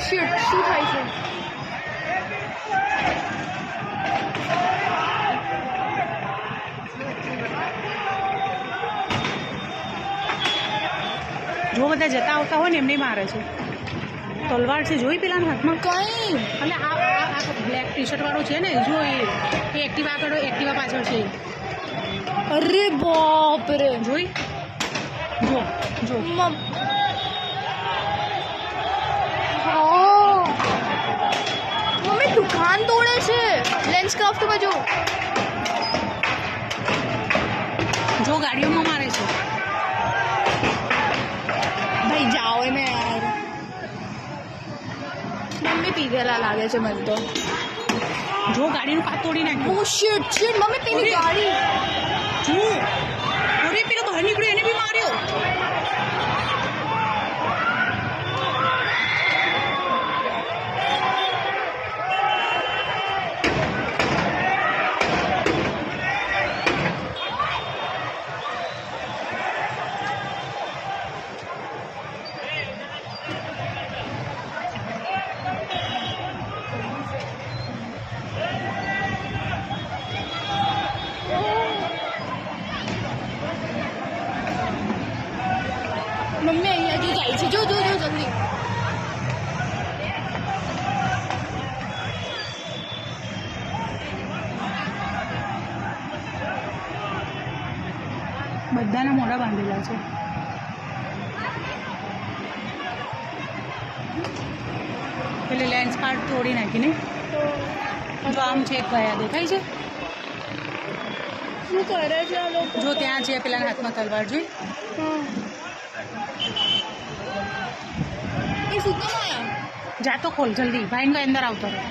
Shit, શું થાય છે? જો બધા જતા આવતા હોય ને એમને મારે છે. તલવાર છે, જોઈ પેલાના હાથમાં કઈ અને આ બ્લેક ટી શર્ટ વાળો છે ને, જો એ એક્ટિવા આગળ એક્ટિવા પાછળ છે. અરે બાપ રે, જોઈ જો જો મમ્મી દુકાન તોડે છે. લેન્સ ક્રાફ્ટમાં જો ગાડીઓમાં મારે છે. ભાઈ જાઓ ને યાર. મમ્મી પીગેલા લાગે છે મને તો. જો ગાડીનું કાચ તોડી નાખ્યું. ઓ શિટ શિટ, મમ્મી પેલી ગાડી જો અરે પેલો બહાર નીકળ્યો, એને બી માર્યો. મમ્મી અહીંયા જો જાય છે. જો જો જો જલ્દી. બધાના મોઢા બાંધેલા છે. પેલે લેન્સ કાર્ડ તોડી નાખીને જો આમ છે, ગયા દેખાય છે. શું કરે છે આ લોકો? જો ત્યાં છે, પેલાના હાથમાં તલવાર જોઈ. એ શું કામ આયા? જાતો ખોલ જલ્દી, ભાઈને અંદર આવતો રહે.